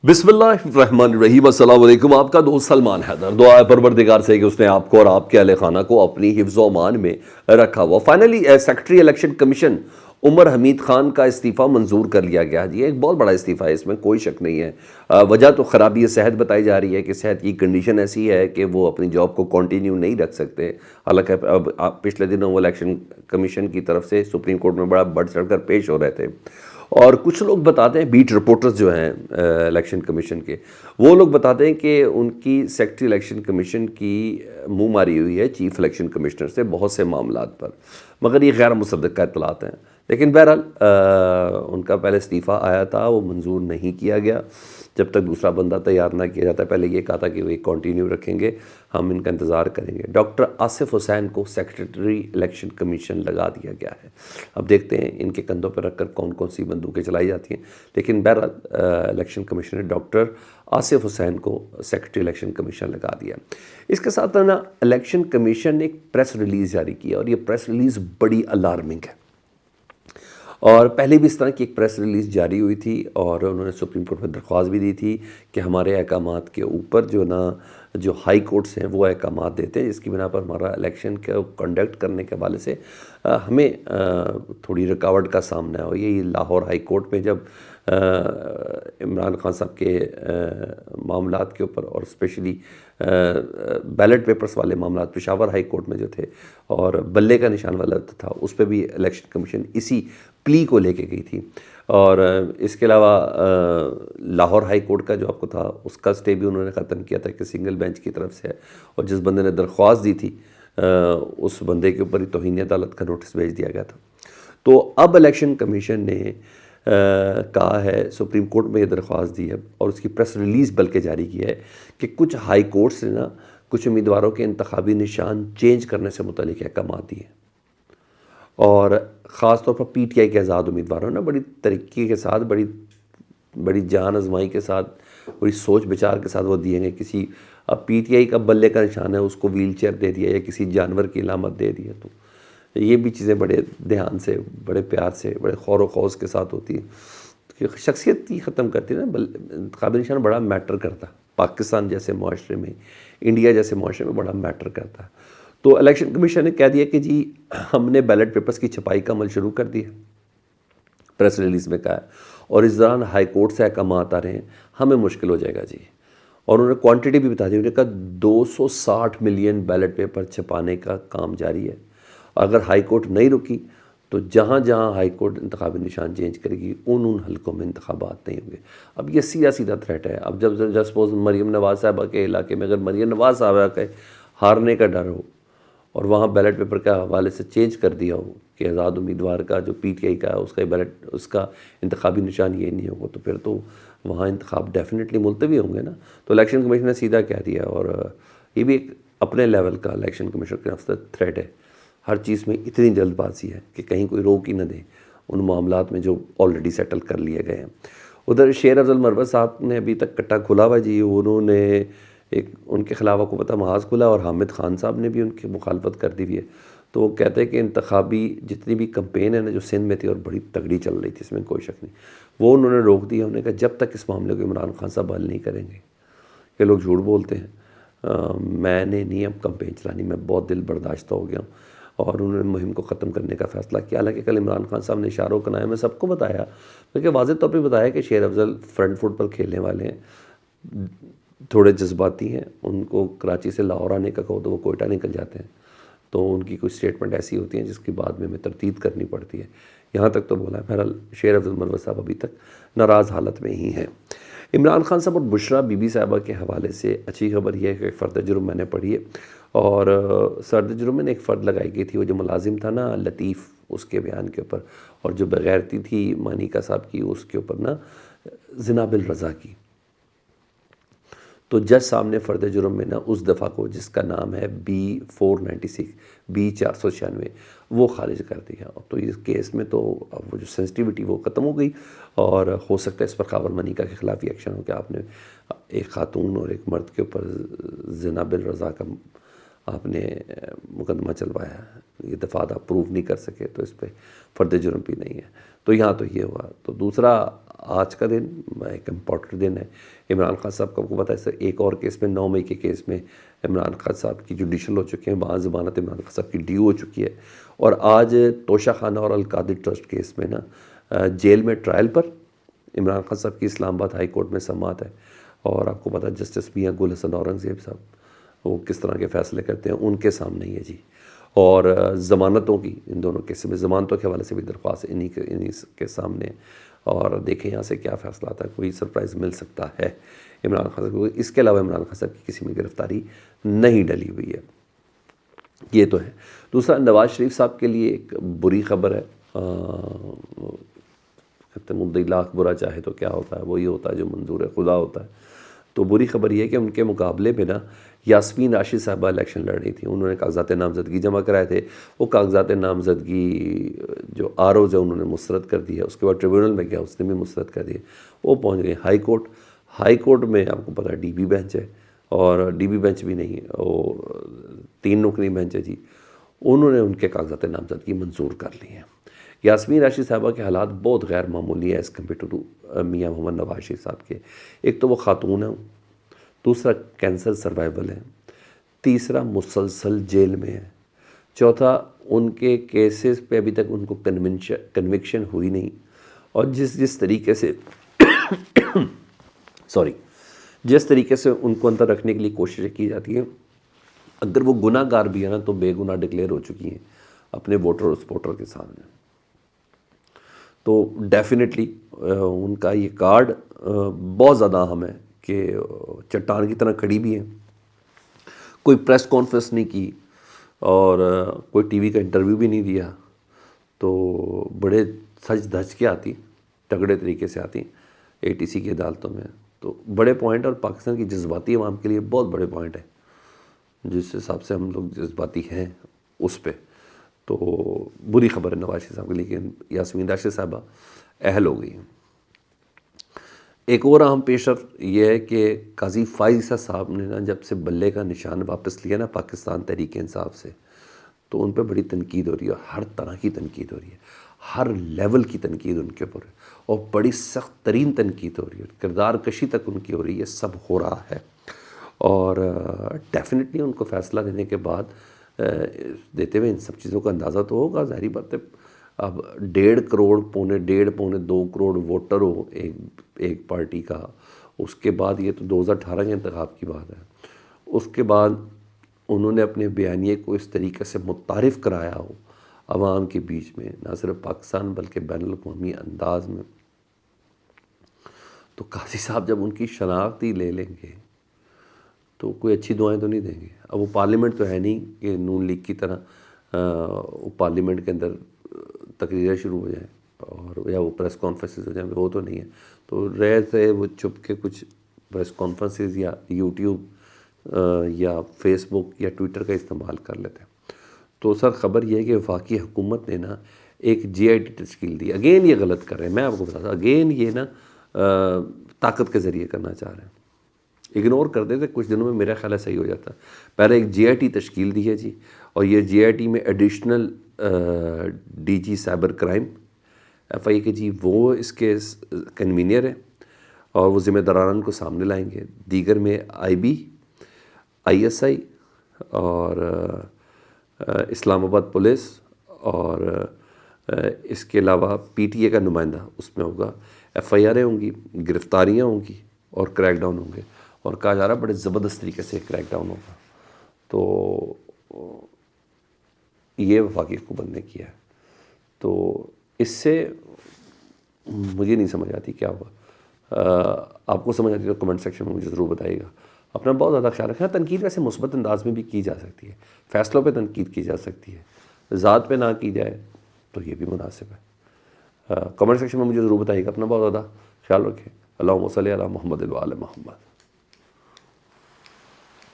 बिस्मिल्लाहिर्रहमानिर्रहीम। अस्सलाम वालेकुम। आपका दोस्त सलमान हैदर। दुआ है परवरदिगार से कि उसने आपको और आपके अहले खाना को अपनी हिफ्ज़ व अमान में रखा हुआ। Finally secretary election commission Umar Hamid Khan का इस्तीफ़ा मंजूर कर लिया गया। जी, एक बहुत बड़ा इस्तीफ़ा है, इसमें कोई शक नहीं है। वजह तो ख़राबी सेहत बताई जा रही है कि सेहत की कंडीशन ऐसी है कि वो अपनी जॉब को कंटिन्यू नहीं रख सकते। हालांकि अब पिछले दिनों वो इलेक्शन कमीशन की तरफ से सुप्रीम कोर्ट में बड़ा बढ़ चढ़ कर पेश हो रहे थे, और कुछ लोग बताते हैं, बीट रिपोर्टर्स जो हैं इलेक्शन कमीशन के, वो लोग बताते हैं कि उनकी सेक्रेटरी इलेक्शन कमीशन की मुंह मारी हुई है चीफ इलेक्शन कमिश्नर से बहुत से मामलात पर, मगर ये गैर मुसद्दक़ इत्तलात हैं। लेकिन बहरहाल उनका पहले इस्तीफ़ा आया था, वो मंजूर नहीं किया गया जब तक दूसरा बंदा तैयार ना किया जाता। पहले ये कहा था कि वो कंटिन्यू रखेंगे, हम इनका इंतज़ार करेंगे। डॉक्टर आसिफ हुसैन को सेक्रेटरी इलेक्शन कमीशन लगा दिया गया है। अब देखते हैं इनके कंधों पर रखकर कौन कौन सी बंदूकें चलाई जाती हैं। लेकिन बहरहाल election commissioner doctor Asif Hussain को सेक्रेटरी इलेक्शन कमीशन लगा दिया। इसके साथ ना इलेक्शन कमीशन ने एक प्रेस रिलीज़ जारी किया, और ये प्रेस रिलीज़ बड़ी अलार्मिंग है। और पहले भी इस तरह की एक प्रेस रिलीज़ जारी हुई थी, और उन्होंने सुप्रीम कोर्ट में दरख्वास्त भी दी थी कि हमारे अहकामात के ऊपर जो हाई कोर्ट्स हैं वो अहकामात देते हैं, जिसकी बिना पर हमारा इलेक्शन को कंडक्ट करने के हवाले से हमें थोड़ी रुकावट का सामना हो। यही लाहौर हाई कोर्ट में जब इमरान खान साहब के मामलात के ऊपर, और स्पेशली बैलेट पेपर्स वाले मामलात पेशावर हाई कोर्ट में जो थे, और बल्ले का निशान वाला था, उस पर भी इलेक्शन कमीशन इसी प्ली को लेके गई थी। और इसके अलावा लाहौर हाई कोर्ट का जो आपको था, उसका स्टे भी उन्होंने ख़त्म किया था कि सिंगल बेंच की तरफ से है, और जिस बंदे ने दरख्वास्त दी थी उस बंदे के ऊपर ही तौहीन अदालत का नोटिस भेज दिया गया था। तो अब इलेक्शन कमीशन ने कहा है, सुप्रीम कोर्ट में ये दरख्वास्त दी है, और उसकी प्रेस रिलीज़ बल्कि जारी की है कि कुछ हाई कोर्ट्स ने ना कुछ उम्मीदवारों के इंतखाबी निशान चेंज करने से मुतल्लिक़ अहकाम दिए, और ख़ास तौर पर पीटीआई के आज़ाद उम्मीदवारों ने बड़ी तरीक़े के साथ, बड़ी जान आजमाई के साथ, बड़ी सोच विचार के साथ वो दिए गए। किसी अब पीटीआई का बल्ले का निशान है, उसको व्हील चेयर दे दिया, या किसी जानवर की इलामत दे दी है, तो ये भी चीज़ें बड़े ध्यान से, बड़े प्यार से, बड़े खौर व खौस के साथ होती हैं, तो शख्सियत ही ख़त्म करती है ना। इंतखाबी निशान बड़ा मैटर करता है पाकिस्तान जैसे माशरे में, इंडिया जैसे माशरे में बड़ा मैटर करता है। तो इलेक्शन कमीशन ने कह दिया कि जी हमने बैलेट पेपर्स की छपाई का अमल शुरू कर दिया, प्रेस रिलीज़ में कहा है, और इस दौरान हाई कोर्ट से अहकाम आ रहे हैं, हमें मुश्किल हो जाएगा जी। और उन्होंने क्वांटिटी भी बता दी, उन्होंने कहा 260 मिलियन बैलेट पेपर छपाने का काम जारी है। अगर हाई कोर्ट नहीं रुकी तो जहाँ जहाँ हाई कोर्ट इंतखाबी निशान चेंज करेगी, उन हलकों में इंतखाबात नहीं होंगे। अब ये सीधा सीधा थ्रेट है। अब जब सपोज मरीम नवाज़ साहबा के इलाके में अगर मरीम नवाज़ साहबा के हारने का डर हो, और वहाँ बैलेट पेपर के हवाले से चेंज कर दिया हो कि आज़ाद उम्मीदवार का जो पीटीआई का है उसका इंतखाबी निशान ये नहीं होगा, तो फिर तो वहाँ इंतखाब डेफिनेटली मुलतवी होंगे ना। तो इलेक्शन कमीशन ने सीधा कह दिया, और ये भी एक अपने लेवल का इलेक्शन कमीशन की तरफ से थ्रेट है। हर चीज़ में इतनी जल्दबाजी है कि कहीं कोई रोक ही न दे उन मामलात में जो ऑलरेडी सेटल कर लिए गए हैं। उधर शेर अफजल मरवत साहब ने अभी तक कट्टा खुला हुआ जी। उन्होंने एक उनके ख़िलाफ़ आपको पता महाज खुला, और हामिद खान साहब ने भी उनकी मुखालफत कर दी हुई है। तो वो कहते हैं कि इंतखाबी जितनी भी कंपेन है ना, जो सिंध में थी और बड़ी तगड़ी चल रही थी, इसमें कोई शक नहीं, वो उन्होंने रोक दिया। उन्होंने कहा जब तक इस मामले को इमरान खान साहब हल नहीं करेंगे। ये लोग झूठ बोलते हैं, मैंने नहीं अब कंपेन चलानी, मैं बहुत दिल बर्दाश्त हो गया हूँ। और उन्होंने मुहिम को ख़त्म करने का फ़ैसला किया। हालांकि कल इमरान खान साहब ने इशारों का मैं सबको बताया, क्योंकि वाज़ेह तौर पर बताया कि शेर अफजल फ्रंट फुट पर खेलने वाले हैं, थोड़े जज्बाती हैं, उनको कराची से लाहौर आने का कहो तो वो कोयटा निकल जाते हैं, तो उनकी कुछ स्टेटमेंट ऐसी होती हैं जिसकी बाद में हमें तरतीब करनी पड़ती है। यहाँ तक तो बोला है। बहरहाल शेर अफजल मरवत साहब अभी तक नाराज़ हालत में ही हैं। इमरान खान साहब और बुशरा बीबी साहबा के हवाले से अच्छी खबर यह है कि फ़र्द जुर्म मैंने पढ़ी है, और सर्द जुर्म में एक फ़र्द लगाई गई थी, वो जो मुलाजिम था ना लतीफ़, उसके बयान के ऊपर, और जो बगैरती थी मानिका साहब की, उसके ऊपर ना ज़िना बिल रज़ा की। तो जज साहब ने फ़र्द जुर्म में ना उस दफ़ा को जिसका नाम है B496 B496 वो खारिज कर दिया। तो इस केस में तो अब वो जो सेंसिटिविटी वो ख़त्म हो गई, और हो सकता है इस पर ख़ाबर मनिका के ख़िलाफ़ ही एक्शन हो कि आपने एक ख़ातून और एक मर्द के ऊपर ज़िना बिल रज़ा का آپ نے مقدمہ چلوایا، یہ دفعات آپ پروف نہیں کر سکے تو اس پہ فرد جرم بھی نہیں ہے. تو یہاں تو یہ ہوا. تو دوسرا آج کا دن ایک امپورٹنٹ دن ہے. عمران خان صاحب کو پتہ ہے سر، ایک اور کیس میں 9 مئی کے کیس میں عمران خان صاحب کی جوڈیشل ہو چکے ہیں، وہاں ضمانت عمران خان صاحب کی ڈیو ہو چکی ہے. اور آج توشہ خانہ اور القادری ٹرسٹ کیس میں نا جیل میں ٹرائل پر عمران خان صاحب کی اسلام آباد ہائی کورٹ میں سماعت ہے. اور آپ کو پتہ ہے جسٹس میاں گل حسن اورنگزیب صاحب وہ کس طرح کے فیصلے کرتے ہیں، ان کے سامنے ہی ہے جی. اور ضمانتوں کی ان دونوں کیس میں ضمانتوں کے حوالے سے بھی درخواست انہی کے سامنے. اور دیکھیں یہاں سے کیا فیصلہ آتا ہے، کوئی سرپرائز مل سکتا ہے عمران خان صاحب کو. اس کے علاوہ عمران خان صاحب کی کسی میں گرفتاری نہیں ڈلی ہوئی ہے. یہ تو ہے. دوسرا، نواز شریف صاحب کے لیے ایک بری خبر ہے. کہتے ہیں مدعی لاکھ برا چاہے تو کیا ہوتا ہے، وہی ہوتا ہے جو منظور خدا ہوتا ہے. تو بری خبر یہ ہے کہ ان کے مقابلے میں نا یاسمین راشد صاحبہ الیکشن لڑ رہی تھیں. انہوں نے کاغذات نامزدگی جمع کرائے تھے. وہ کاغذات نامزدگی جو آروز ہے انہوں نے مسترد کر دیا. اس کے بعد ٹریبیونل میں گیا، اس نے بھی مسترد کر دیا. وہ پہنچ گئے ہائی کورٹ. ہائی کورٹ میں آپ کو پتہ ہے ڈی بی بینچ ہے، اور ڈی بی بینچ بھی نہیں، وہ 3 رکنی بینچ ہے جی. انہوں نے ان کے کاغذات نامزدگی منظور کر لی ہیں. یاسمین راشد صاحبہ کے حالات بہت غیر معمولی ہیں ایز کمپیئر ٹو میاں محمد نواز شریف صاحب کے. ایک تو وہ خاتون ہیں، دوسرا کینسر سروائیول ہے، تیسرا مسلسل جیل میں ہے، چوتھا ان کے کیسز پہ ابھی تک ان کو کنوکشن ہوئی نہیں. اور جس طریقے سے جس طریقے سے ان کو اندر رکھنے کے لیے کوششیں کی جاتی ہیں، اگر وہ گناہ گار بھی ہے نا تو بے گناہ ڈکلیئر ہو چکی ہیں اپنے ووٹر اور سپورٹر کے سامنے. تو ڈیفینیٹلی ان کا یہ کارڈ بہت زیادہ اہم ہے کہ چٹان کی طرح کھڑی بھی ہیں. کوئی پریس کانفرنس نہیں کی اور کوئی ٹی وی کا انٹرویو بھی نہیں دیا. تو بڑے سج دھج کے آتی، تگڑے طریقے سے آتی اے ٹی سی کی عدالتوں میں. تو بڑے پوائنٹ، اور پاکستان کی جذباتی عوام کے لیے بہت بڑے پوائنٹ ہیں. جس حساب سے ہم لوگ جذباتی ہیں اس پہ تو بری خبر ہے نواز شریف صاحب کے لیے کہ یاسمین راشد صاحبہ اہل ہو گئی ہیں. ایک اور اہم پیش رفت یہ ہے کہ قاضی فائز عیسیٰ صاحب نے نا جب سے بلے کا نشان واپس لیا نا پاکستان تحریک انصاف سے، تو ان پہ بڑی تنقید ہو رہی ہے، ہر طرح کی تنقید ہو رہی ہے، ہر لیول کی تنقید ان کے اوپر ہے، اور بڑی سخت ترین تنقید ہو رہی ہے، کردار کشی تک ان کی ہو رہی ہے. سب ہو رہا ہے. اور ڈیفینیٹلی ان کو فیصلہ دینے کے بعد دیتے ہوئے ان سب چیزوں کا اندازہ تو ہوگا. ظاہری بات ہے، اب 1.5 کروڑ پونے 2 کروڑ ووٹر ہو ایک پارٹی کا. اس کے بعد یہ تو 2018 کے انتخاب کی بات ہے. اس کے بعد انہوں نے اپنے بیانیے کو اس طریقے سے متعارف کرایا ہو عوام کے بیچ میں، نہ صرف پاکستان بلکہ بین الاقوامی انداز میں. تو قاضی صاحب جب ان کی شناخت ہی لے لیں گے تو کوئی اچھی دعائیں تو نہیں دیں گے. اب وہ پارلیمنٹ تو ہے نہیں کہ نون لیگ کی طرح وہ پارلیمنٹ کے اندر تقریریں شروع ہو جائیں اور یا وہ پریس کانفرنسز ہو جائیں، وہ تو نہیں ہے. تو رہے تھے وہ چپ کے کچھ پریس کانفرنسز یا یوٹیوب یا فیس بک یا ٹویٹر کا استعمال کر لیتے. تو سر خبر یہ ہے کہ وفاقی حکومت نے نا ایک جی آئی ٹی تشکیل دی. اگین یہ غلط کر رہے ہیں، میں آپ کو بتاتا ہوں، اگین یہ نا طاقت کے ذریعے کرنا چاہ رہے ہیں. اگنور کر دیتے کچھ دنوں میں میرا خیال ہے صحیح ہو جاتا. پہلے ایک جی آئی ٹی تشکیل دی ہے جی، اور یہ جی آئی ٹی میں additional D G cyber crime F I کے جی وہ اس کے کنوینئر ہیں، اور وہ ذمہ داران کو سامنے لائیں گے. دیگر میں آئی بی، آئی ایس آئی اور اسلام آباد پولیس، اور اس کے علاوہ پی ٹی اے کا نمائندہ اس میں ہوگا. ایف آئی آریں ہوں گی، گرفتاریاں ہوں گی، اور کریک ڈاؤن ہوں گے. اور کہا جا رہا ہے بڑے زبردست طریقے سے کریک ڈاؤن ہوگا. تو یہ وفاقی حکومت نے کیا ہے. تو اس سے مجھے نہیں سمجھ آتی کیا ہوگا. آپ کو سمجھ آتی تو کمنٹ سیکشن میں مجھے ضرور بتائیے گا. اپنا بہت زیادہ خیال رکھیں. تنقید ویسے مثبت انداز میں بھی کی جا سکتی ہے، فیصلوں پہ تنقید کی جا سکتی ہے، ذات پہ نہ کی جائے تو یہ بھی مناسب ہے. کمنٹ سیکشن میں مجھے ضرور بتائیے گا. اپنا بہت زیادہ خیال رکھیں. اللہم صلی علی محمد و آل محمد.